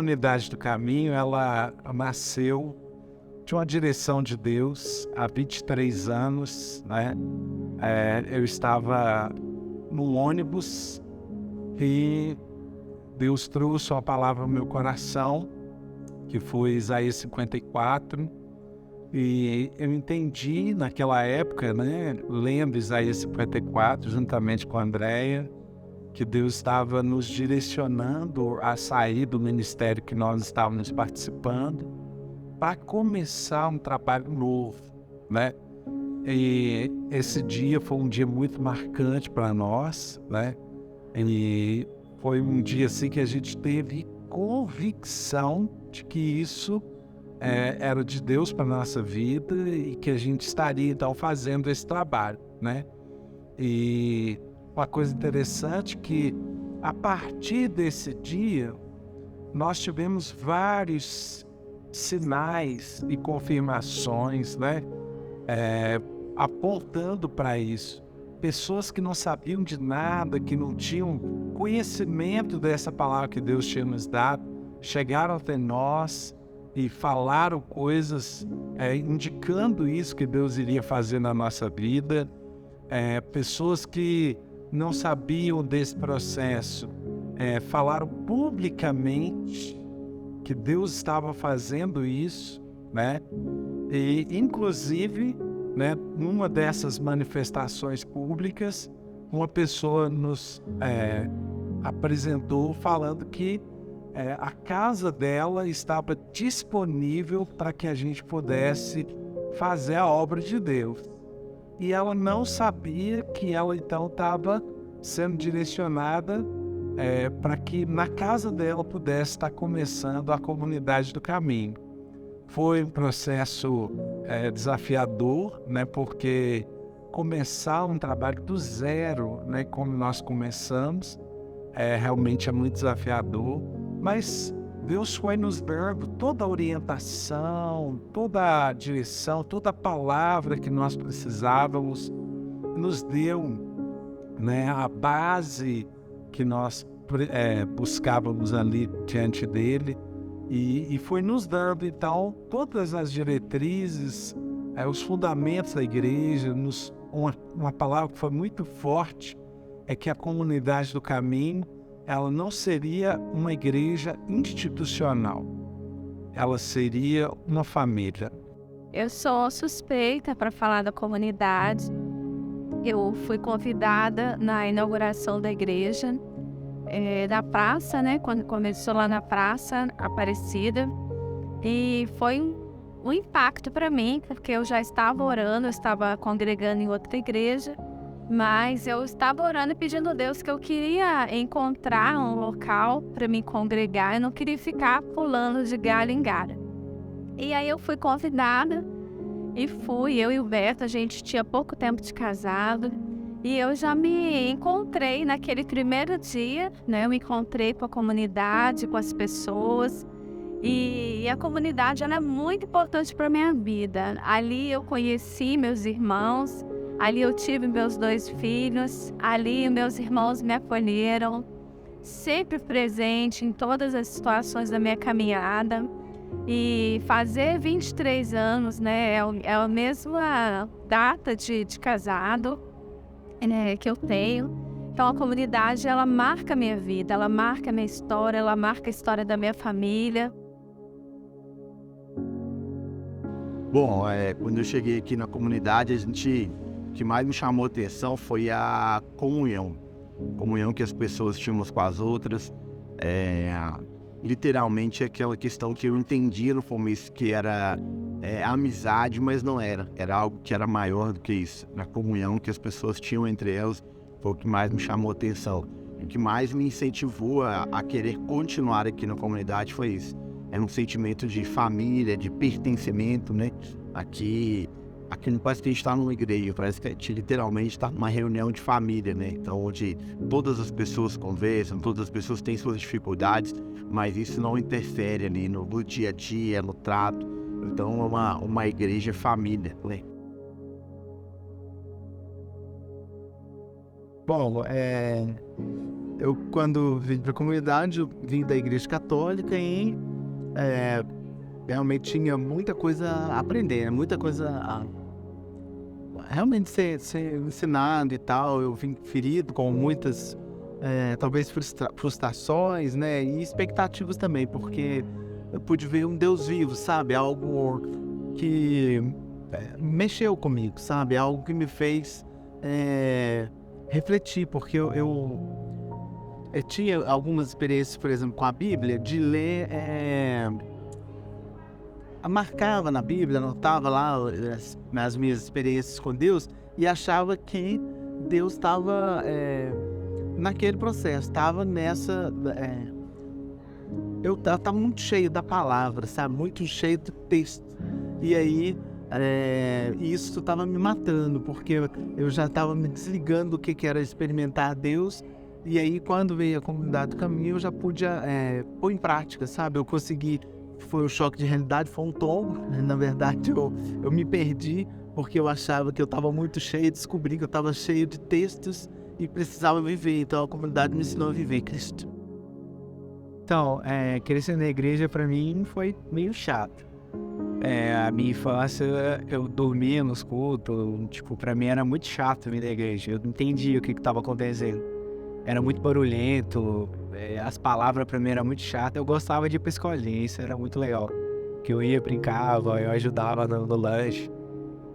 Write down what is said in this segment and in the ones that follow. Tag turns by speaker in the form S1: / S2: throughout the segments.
S1: Comunidade do Caminho, ela nasceu de uma direção de Deus há 23 anos, né? Eu estava no ônibus e Deus trouxe uma palavra ao meu coração, que foi Isaías 54, e eu entendi naquela época, né, lendo Isaías 54, juntamente com a Andréia, que Deus estava nos direcionando a sair do ministério que nós estávamos participando para começar um trabalho novo, né? E esse dia foi um dia muito marcante para nós, né? E foi um dia assim que a gente teve convicção de que isso era de Deus para nossa vida e que a gente estaria então fazendo esse trabalho, né? E uma coisa interessante que a partir desse dia nós tivemos vários sinais e confirmações, né? Apontando para isso. Pessoas que não sabiam de nada, que não tinham conhecimento dessa palavra que Deus tinha nos dado, chegaram até nós e falaram coisas indicando isso que Deus iria fazer na nossa vida. Pessoas que não sabiam desse processo falaram publicamente que Deus estava fazendo isso, né? E, inclusive, né, numa dessas manifestações públicas, uma pessoa nos apresentou falando que a casa dela estava disponível para que a gente pudesse fazer a obra de Deus. E ela não sabia que ela então estava sendo direcionada para que na casa dela pudesse estar começando a Comunidade do Caminho. Foi um processo desafiador, né, porque começar um trabalho do zero, né, como nós começamos, realmente é muito desafiador, mas Deus foi nos dando toda a orientação, toda a direção, toda a palavra que nós precisávamos, nos deu, né, a base que nós buscávamos ali diante dele, e foi nos dando então todas as diretrizes, os fundamentos da igreja. Uma palavra que foi muito forte é que a Comunidade do Caminho, ela não seria uma igreja institucional, ela seria uma família.
S2: Eu sou suspeita para falar da comunidade. Eu fui convidada na inauguração da igreja, da praça, né? Quando começou lá na Praça Aparecida. E foi um impacto para mim, porque eu já estava orando, eu estava congregando em outra igreja, mas eu estava orando e pedindo a Deus que eu queria encontrar um local para me congregar, eu não queria ficar pulando de galho em galho. E aí eu fui convidada e fui, eu e o Beto, a gente tinha pouco tempo de casado, e eu já me encontrei naquele primeiro dia, né? Eu me encontrei com a comunidade, com as pessoas, e a comunidade ela é muito importante para a minha vida. Ali eu conheci meus irmãos, ali eu tive meus 2 filhos, ali meus irmãos me acolheram, sempre presente em todas as situações da minha caminhada. E fazer 23 anos, né, é a mesma data de casado, né, que eu tenho. Então a comunidade, ela marca a minha vida, ela marca a minha história, ela marca a história da minha família.
S3: Bom, quando eu cheguei aqui na comunidade, o que mais me chamou a atenção foi a comunhão que as pessoas tinham com as outras. Literalmente aquela questão que eu entendia no começo que era amizade, mas não era. Era algo que era maior do que isso. A comunhão que as pessoas tinham entre elas foi o que mais me chamou a atenção. O que mais me incentivou a querer continuar aqui na comunidade foi isso. Era um sentimento de família, de pertencimento, né? Aqui não parece que a gente está numa igreja, parece que a gente literalmente está numa reunião de família, né? Então, onde todas as pessoas conversam, todas as pessoas têm suas dificuldades, mas isso não interfere ali no dia a dia, no trato. Então, é uma igreja família, né?
S4: Bom, eu quando vim para a comunidade, eu vim da igreja católica e realmente tinha muita coisa a aprender, muita coisa a realmente ser ensinado e tal. Eu vim ferido com muitas, talvez frustrações, né, e expectativas também, porque eu pude ver um Deus vivo, sabe? Algo que mexeu comigo, sabe? Algo que me fez refletir, porque eu tinha algumas experiências, por exemplo, com a Bíblia, de ler, marcava na Bíblia, anotava lá as minhas experiências com Deus e achava que Deus estava naquele processo, estava nessa... eu estava muito cheio da palavra, sabe? Muito cheio do texto. E aí, isso estava me matando, porque eu já estava me desligando do que era experimentar Deus. E aí, quando veio a comunidade do caminho, eu já pude pôr em prática, sabe? Eu consegui, foi um choque de realidade, foi um tombo. Na verdade, eu me perdi, porque eu achava que eu estava muito cheio, descobri que eu estava cheio de textos e precisava viver. Então, a comunidade me ensinou a viver Cristo.
S1: Então, crescer na igreja pra mim foi meio chato. A minha infância, eu dormia nos cultos, tipo, pra mim era muito chato vir na igreja. Eu não entendia o que estava acontecendo. Era muito barulhento, as palavras pra mim eram muito chatas. Eu gostava de ir pra escolinha, isso era muito legal. Que eu ia, brincava, eu ajudava no lanche.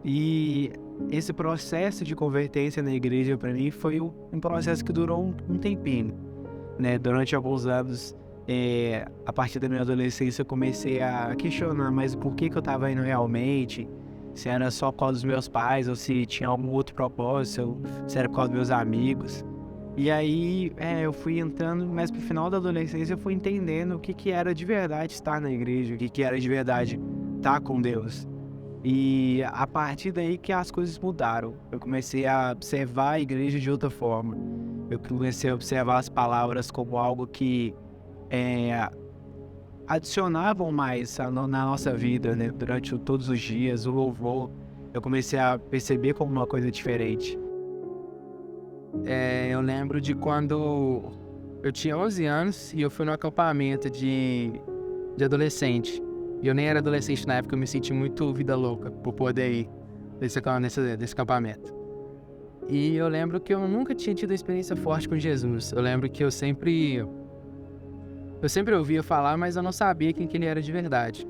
S1: E esse processo de convertência na igreja pra mim foi um processo que durou um tempinho, né? Durante alguns anos, a partir da minha adolescência, eu comecei a questionar mais por que eu estava indo realmente, se era só por causa dos meus pais ou se tinha algum outro propósito, se era por causa dos meus amigos. E aí eu fui entrando, mas pro final da adolescência eu fui entendendo o que era de verdade estar na igreja, o que era de verdade estar com Deus. E a partir daí que as coisas mudaram. Eu comecei a observar a igreja de outra forma. Eu comecei a observar as palavras como algo que adicionavam mais na nossa vida, né? Durante todos os dias, o louvor, eu comecei a perceber como uma coisa diferente.
S5: Eu lembro de quando eu tinha 11 anos e eu fui no acampamento de adolescente. E eu nem era adolescente na época, eu me senti muito vida louca por poder ir desse acampamento. E eu lembro que eu nunca tinha tido uma experiência forte com Jesus. Eu lembro que eu sempre ouvia falar, mas eu não sabia quem que ele era de verdade.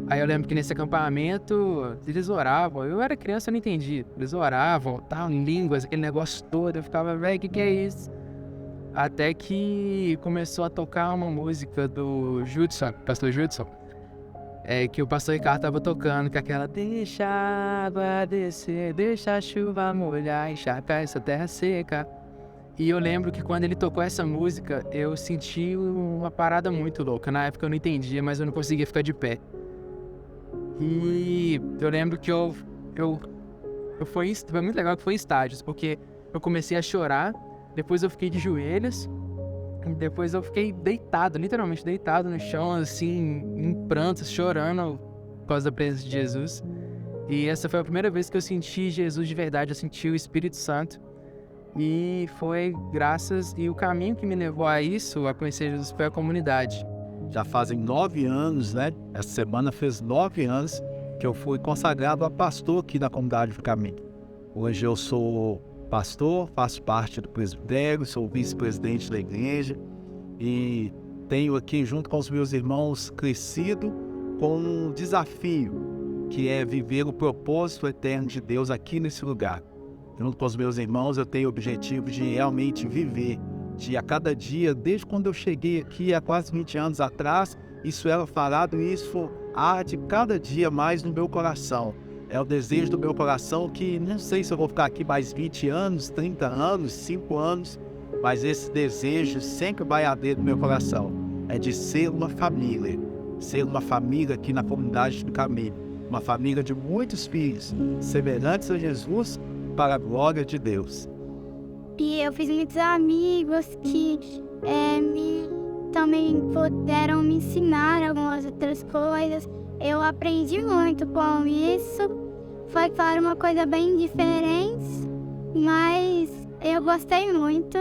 S5: Aí eu lembro que nesse acampamento, eles oravam. Eu era criança, eu não entendi. Eles oravam, tal, em línguas, aquele negócio todo. Eu ficava, velho, o que é isso? Até que começou a tocar uma música do Judson, pastor Judson. Que o pastor Ricardo tava tocando, com aquela deixa a água descer, deixa a chuva molhar, encharcar essa terra seca. E eu lembro que quando ele tocou essa música, eu senti uma parada muito louca. Na época eu não entendia, mas eu não conseguia ficar de pé. E eu lembro que foi muito legal que foi em estágios, porque eu comecei a chorar, depois eu fiquei de joelhos, depois eu fiquei deitado, literalmente deitado no chão, assim, em prantos, chorando por causa da presença de Jesus. E essa foi a primeira vez que eu senti Jesus de verdade, eu senti o Espírito Santo. E foi e o caminho que me levou a isso, a conhecer Jesus, foi a comunidade.
S6: Já fazem 9 anos, né? Essa semana fez 9 anos que eu fui consagrado a pastor aqui na Comunidade do Caminho. Hoje eu sou pastor, faço parte do presbitério, sou vice-presidente da igreja e tenho aqui, junto com os meus irmãos, crescido com um desafio, que é viver o propósito eterno de Deus aqui nesse lugar. Junto com os meus irmãos, eu tenho o objetivo de realmente viver, de a cada dia, desde quando eu cheguei aqui há quase 20 anos atrás, isso era falado e isso arde cada dia mais no meu coração. É o desejo do meu coração que não sei se eu vou ficar aqui mais 20 anos, 30 anos, 5 anos, mas esse desejo sempre vai arder no meu coração. É de ser uma família aqui na Comunidade do Caminho, uma família de muitos filhos, semelhantes a Jesus, para a glória de Deus.
S7: E eu fiz muitos amigos que também puderam me ensinar algumas outras coisas. Eu aprendi muito com isso. Foi, claro, uma coisa bem diferente, mas Eu gostei muito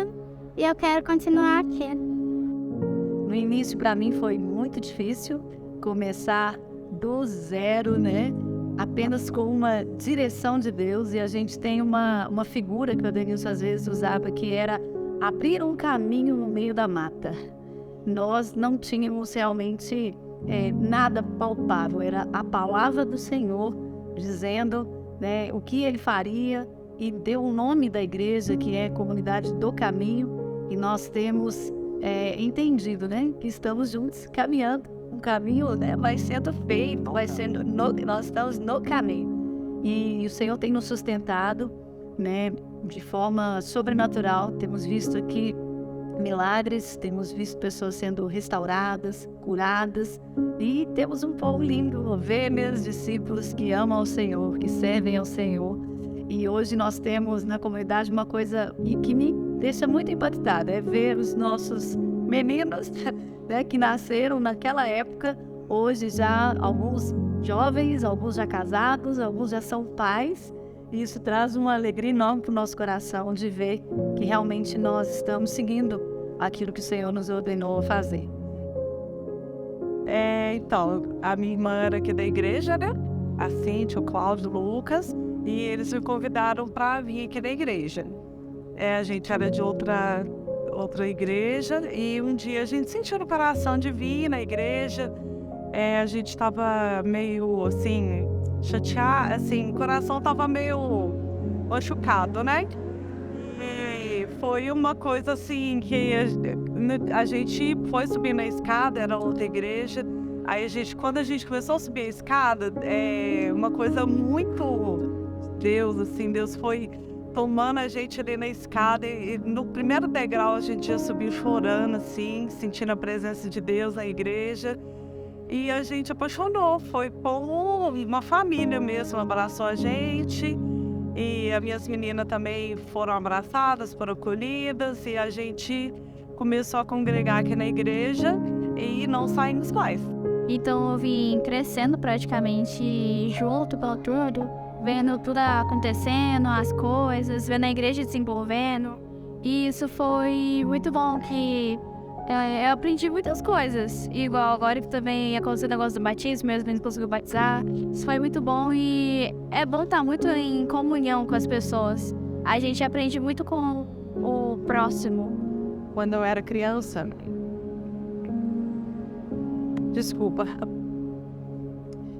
S7: e eu quero continuar aqui.
S8: No início, para mim, foi muito difícil começar do zero, né? Apenas com uma direção de Deus. E a gente tem uma figura que o Denilson às vezes usava, que era abrir um caminho no meio da mata. Nós não tínhamos realmente nada palpável. Era a palavra do Senhor dizendo, né, o que Ele faria, e deu o nome da igreja, que é Comunidade do Caminho. E nós temos entendido, né, que estamos juntos caminhando. Um caminho, né, vai sendo feito, nós estamos no caminho. E o Senhor tem nos sustentado, né, de forma sobrenatural. Temos visto aqui milagres, temos visto pessoas sendo restauradas, curadas, e temos um povo lindo, ovelhas, discípulos que amam ao Senhor, que servem ao Senhor. E hoje nós temos na comunidade uma coisa que me deixa muito impactada, é ver os nossos meninos, né, que nasceram naquela época, hoje já alguns jovens, alguns já casados, alguns já são pais. E isso traz uma alegria enorme para o nosso coração de ver que realmente nós estamos seguindo aquilo que o Senhor nos ordenou a fazer.
S9: Então, a minha irmã era aqui da igreja, né? A Cíntia, o Cláudio, o Lucas, e eles me convidaram para vir aqui na igreja. A gente era de outra igreja, e um dia a gente sentiu no coração de vir na igreja. A gente estava meio assim, chateado, assim, o coração estava meio machucado, né? E foi uma coisa assim que a gente foi subir na escada, era outra igreja. Aí quando a gente começou a subir a escada, uma coisa muito Deus, assim, Deus foi tomando a gente ali na escada, e no primeiro degrau a gente já subiu chorando, assim, sentindo a presença de Deus na igreja. E a gente apaixonou, foi como uma família mesmo, abraçou a gente. E as minhas meninas também foram abraçadas, foram acolhidas, e a gente começou a congregar aqui na igreja e não saímos mais.
S7: Então eu vim crescendo praticamente junto com tudo, vendo tudo acontecendo, as coisas, vendo a igreja desenvolvendo. E isso foi muito bom, que eu aprendi muitas coisas. Igual agora que também aconteceu o negócio do batismo, mesmo não conseguiu batizar. Isso foi muito bom, e é bom estar muito em comunhão com as pessoas. A gente aprende muito com o próximo.
S9: Quando eu era criança,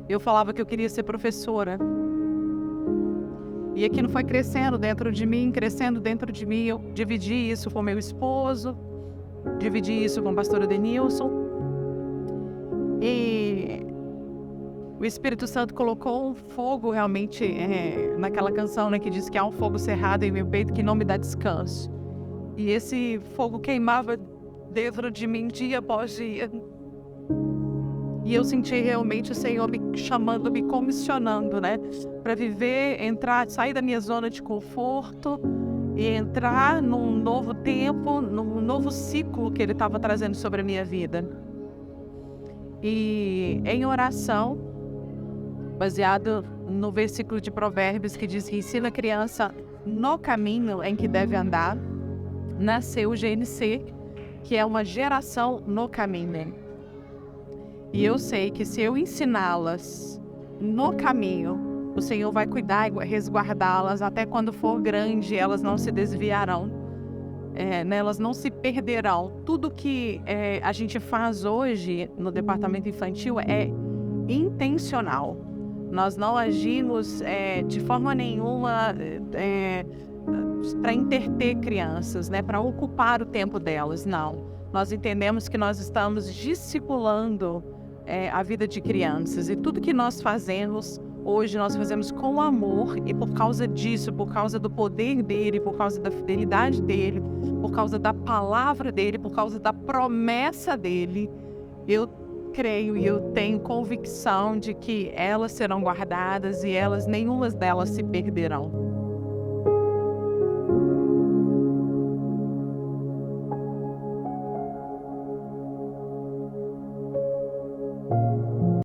S9: eu falava que eu queria ser professora. E aquilo foi crescendo dentro de mim. Eu dividi isso com meu esposo, dividi isso com o pastor Denilson. E o Espírito Santo colocou um fogo realmente naquela canção, né, que diz que há um fogo cerrado em meu peito que não me dá descanso. E esse fogo queimava dentro de mim dia após dia. E eu senti realmente o Senhor me chamando, me comissionando, né, para viver, sair da minha zona de conforto e entrar num novo tempo, num novo ciclo que Ele estava trazendo sobre a minha vida. E em oração, baseado no versículo de Provérbios que diz que ensina a criança no caminho em que deve andar, nasceu o GNC, que é uma geração no caminho. E eu sei que se eu ensiná-las no caminho, o Senhor vai cuidar e resguardá-las até quando for grande, elas não se desviarão, elas não se perderão. Tudo que a gente faz hoje no departamento infantil é intencional. Nós não agimos de forma nenhuma para entreter crianças, né, para ocupar o tempo delas, não. Nós entendemos que nós estamos discipulando a vida de crianças, e tudo que nós fazemos hoje, nós fazemos com amor, e por causa disso, por causa do poder dele, por causa da fidelidade dele, por causa da palavra dele, por causa da promessa dele, eu creio e eu tenho convicção de que elas serão guardadas e nenhuma delas se perderão.